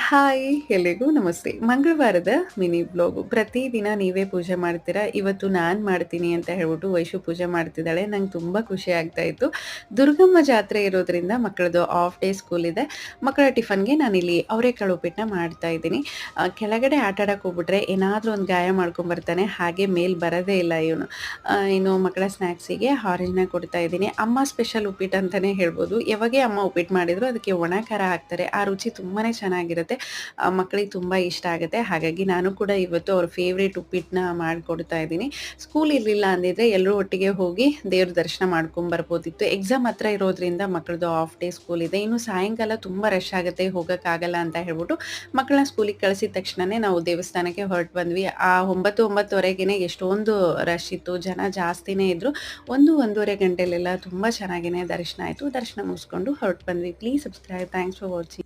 Hi! ಎಲ್ರಿಗೂ ನಮಸ್ತೆ. ಮಂಗಳವಾರದ mini vlog. ಪ್ರತಿದಿನ ನೀವೇ ಪೂಜೆ ಮಾಡ್ತೀರಾ? ಇವತ್ತು ನಾನ್ ಮಾಡ್ತೀನಿ ಅಂತ ಹೇಳ್ಬಿಟ್ಟು ವೈಶು ಪೂಜೆ ಮಾಡ್ತಿದ್ದಾಳೆ. ನಂಗೆ ತುಂಬ ಖುಷಿ ಆಗ್ತಾ ಇತ್ತು. ದುರ್ಗಮ್ಮ ಜಾತ್ರೆ ಇರೋದ್ರಿಂದ ಮಕ್ಕಳದು ಆಫ್ ಡೇ ಸ್ಕೂಲ್ ಇದೆ. ಮಕ್ಕಳ ಟಿಫನ್‌ಗೆ ನಾನಿಲ್ಲಿ ಅವರೆಕಾಳು ಉಪ್ಪಿಟ್ಟನ್ನ ಮಾಡ್ತಾ ಇದ್ದೀನಿ. ಕೆಳಗಡೆ ಆಟ ಆಡಕ್ಕೆ ಹೋಗ್ಬಿಟ್ರೆ ಏನಾದರೂ ಒಂದು ಗಾಯ ಮಾಡ್ಕೊಂಬರ್ತಾನೆ. ಹಾಗೆ ಮೇಲ್ ಬರೋದೇ ಇಲ್ಲ ಇವನು. ಇನ್ನು ಮಕ್ಕಳ ಸ್ನ್ಯಾಕ್ಸಿಗೆ ಆರೆಂಜ್‌ನ ಕೊಡ್ತಾ ಇದ್ದೀನಿ. ಅಮ್ಮ ಸ್ಪೆಷಲ್ ಉಪ್ಪಿಟ್ಟು ಅಂತಾನೆ ಹೇಳ್ಬೋದು. ಯಾವಾಗೇ ಅಮ್ಮ ಉಪ್ಪಿಟ್ಟು ಮಾಡಿದ್ರು ಅದಕ್ಕೆ ಒಣ ಖಾರ ಹಾಕ್ತಾರೆ. ಆ ರುಚಿ ತುಂಬಾನೇ ಚೆನ್ನಾಗಿರುತ್ತೆ. ಮಕ್ಕಳಿಗೆ ತುಂಬ ಇಷ್ಟ ಆಗುತ್ತೆ. ಹಾಗಾಗಿ ನಾನು ಕೂಡ ಇವತ್ತು ಅವ್ರ ಫೇವ್ರೇಟ್ ಉಪ್ಪಿಟ್ಟನ್ನ ಮಾಡ್ಕೊಡ್ತಾ ಇದ್ದೀನಿ. ಸ್ಕೂಲ್ ಇರಲಿಲ್ಲ ಅಂದಿದ್ರೆ ಎಲ್ಲರೂ ಒಟ್ಟಿಗೆ ಹೋಗಿ ದೇವ್ರ ದರ್ಶನ ಮಾಡ್ಕೊಂಡ್ ಬರ್ಬೋದಿತ್ತು. ಎಕ್ಸಾಮ್ ಹತ್ರ ಇರೋದ್ರಿಂದ ಮಕ್ಕಳದು ಆಫ್ ಡೇ ಸ್ಕೂಲ್ ಇದೆ. ಇನ್ನು ಸಾಯಂಕಾಲ ತುಂಬ ರಶ್ ಆಗುತ್ತೆ, ಹೋಗೋಕ್ಕಾಗಲ್ಲ ಅಂತ ಹೇಳ್ಬಿಟ್ಟು ಮಕ್ಕಳನ್ನ ಸ್ಕೂಲಿಗೆ ಕಳಿಸಿದ ತಕ್ಷಣನೇ ನಾವು ದೇವಸ್ಥಾನಕ್ಕೆ ಹೊರಟು ಬಂದ್ವಿ. ಆ 9:30ಗೆನೆ ಎಷ್ಟೊಂದು ರಶ್ ಇತ್ತು. ಜನ ಜಾಸ್ತಿನೇ ಇದ್ರು. 1-1:30 ಗಂಟೆಲೆಲ್ಲ ತುಂಬ ಚೆನ್ನಾಗಿನೇ ದರ್ಶನ ಆಯಿತು. ದರ್ಶನ ಮುಗಿಸ್ಕೊಂಡು ಹೊರಟು ಬಂದ್ವಿ. Please subscribe. Thanks for watching.